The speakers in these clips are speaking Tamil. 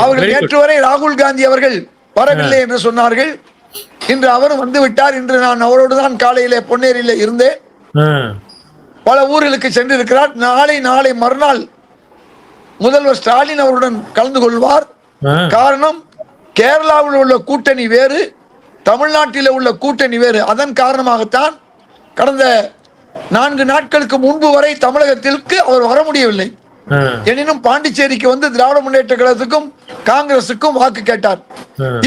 அவர்கள் நேற்று வரை ராகுல் காந்தி அவர்கள் வரவில்லை என்று சொன்னார்கள். இன்று அவரும் வந்து விட்டார். இன்று நான் அவரோடு தான் காலையிலே பொன்னேரியிலே இருந்தேன். பல ஊர்களுக்கு சென்றிருக்கிறார். நாளை மறுநாள் முதல்வர் ஸ்டாலின் அவருடன் கலந்து கொள்வார். காரணம், கேரளாவில் உள்ள கூட்டணி வேறு, தமிழ்நாட்டில் உள்ள கூட்டணி வேறு. அதன் காரணமாகத்தான் கடந்த 4 நாட்களுக்கு முன்பு வரை தமிழகத்திற்கு அவர் வர முடியவில்லை. எனினும் பாண்டிச்சேரிக்கு வந்து திராவிட முன்னேற்ற கழகத்துக்கும் காங்கிரசுக்கும் வாக்கு கேட்டார்.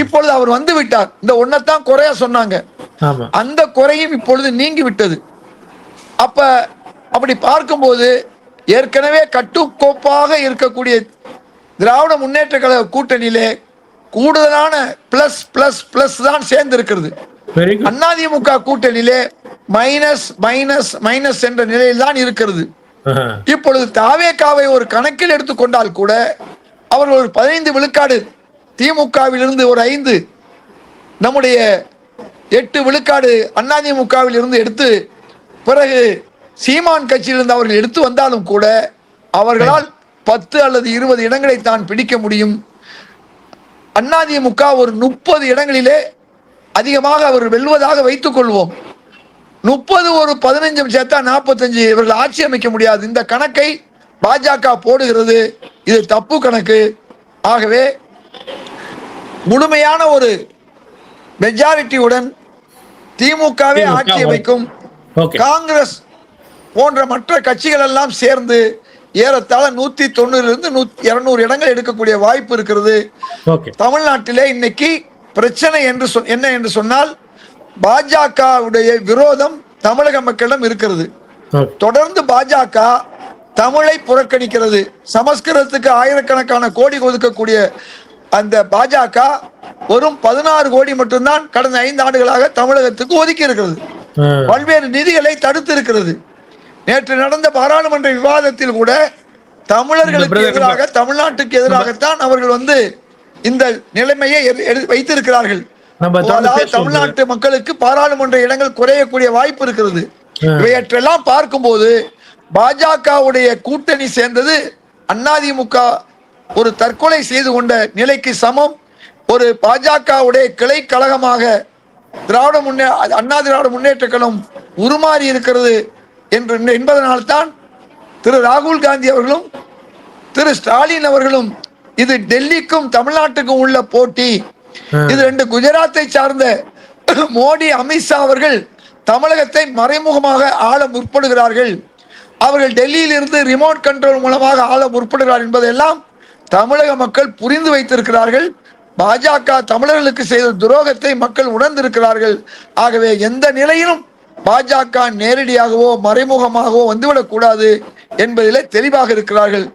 இப்பொழுது அவர் வந்து விட்டார். இந்த ஒன்னத்தான் குறையா சொன்னாங்க, அந்த குறையும் இப்பொழுது நீங்கி விட்டது. அப்படி பார்க்கும்போது ஏற்கனவே கட்டுக்கோப்பாக இருக்கக்கூடிய திராவிட முன்னேற்ற கழக கூட்டணியிலே கூடுதலான பிளஸ் பிளஸ் பிளஸ் தான் சேர்ந்து இருக்கிறது. அதிமுக கூட்டணியிலே மைனஸ் மைனஸ் மைனஸ் என்ற நிலையில் தான் இருக்கிறது. இப்பொழுது தாவேகாவை ஒரு கணக்கில் எடுத்துக்கொண்டால் கூட அவர்கள் ஒரு 15 விழுக்காடு, திமுகவில் இருந்து ஒரு 5, நம்முடைய 8 விழுக்காடு அதிமுகவில் இருந்து எடுத்து, பிறகு சீமான் கட்சியிலிருந்து அவர்கள் எடுத்து வந்தாலும் கூட அவர்களால் 10 அல்லது 20 இடங்களை தான் பிடிக்க முடியும். அதிமுக ஒரு 30 இடங்களிலே அதிகமாக அவர் வெல்வதாக வைத்துக் கொள்வோம். 30 ஒரு 15 சேர்த்தா 45 இவர்கள் ஆட்சி அமைக்க முடியாது. இந்த கணக்கை பாஜக போடுகிறது. இது தப்பு கணக்கு. ஆகவே முழுமையான ஒரு மெஜாரிட்டியுடன் திமுகவே ஆட்சி அமைக்கும். காங்கிரஸ் போன்ற மற்ற கட்சிகள் எல்லாம் சேர்ந்து ஏறத்தாழ 190 200 இடங்கள் எடுக்கக்கூடிய வாய்ப்பு இருக்கிறது. தமிழ்நாட்டிலே இன்னைக்கு பிரச்சனை என்ன என்று சொன்னால், பாஜகவுடைய விரோதம் தமிழக மக்களிடம் இருக்கிறது. தொடர்ந்து பாஜக தமிழை புறக்கணிக்கிறது. சமஸ்கிருதத்துக்கு ஆயிரக்கணக்கான கோடி ஒதுக்கக்கூடிய அந்த பாஜக வெறும் 16 கோடி மட்டும்தான் கடந்த 5 ஆண்டுகளாக தமிழகத்துக்கு ஒதுக்கி இருக்கிறது. பல்வேறு நிதிகளை தடுத்து இருக்கிறது. நேற்று நடந்த பாராளுமன்ற விவாதத்தில் கூட தமிழர்களுக்கு எதிராக, தமிழ்நாட்டுக்கு எதிராகத்தான் அவர்கள் வந்து இந்த நிலைமையை வைத்திருக்கிறார்கள். தமிழ்நாட்டு மக்களுக்கு பாராளுமன்ற இடங்கள் குறையக்கூடிய வாய்ப்பு இருக்கிறது. இவையற்றெல்லாம் பார்க்கும்போது பாஜகவுடைய கூட்டணி சேர்ந்தது அதிமுக ஒரு தற்கொலை செய்து கொண்ட நிலைக்கு சமம். ஒரு பாஜகவுடைய கிளை கழகமாக அண்ணா திராவிட முன்னேற்ற கழகம் உருமாறி இருக்கிறது என்பதனால்தான் திரு ராகுல் காந்தி அவர்களும் திரு ஸ்டாலின் அவர்களும் இது டெல்லிக்கும் தமிழ்நாட்டுக்கும் உள்ள போட்டி, இது 2 குஜராத்தை சார்ந்த மோடி அமித்ஷா அவர்கள் தமிழகத்தை மறைமுகமாக ஆள முற்படுகிறார்கள், அவர்கள் டெல்லியில் இருந்து ரிமோட் கண்ட்ரோல் மூலமாக ஆள முற்படுகிறார் என்பதெல்லாம் தமிழக மக்கள் புரிந்து வைத்திருக்கிறார்கள். பாஜக தமிழர்களுக்கு செய்த துரோகத்தை மக்கள் உணர்ந்திருக்கிறார்கள். ஆகவே எந்த நிலையிலும் பாஜக நேரடியாகவோ மறைமுகமாகவோ வந்துவிடக் கூடாது என்பதிலே தெளிவாக இருக்கிறார்கள்.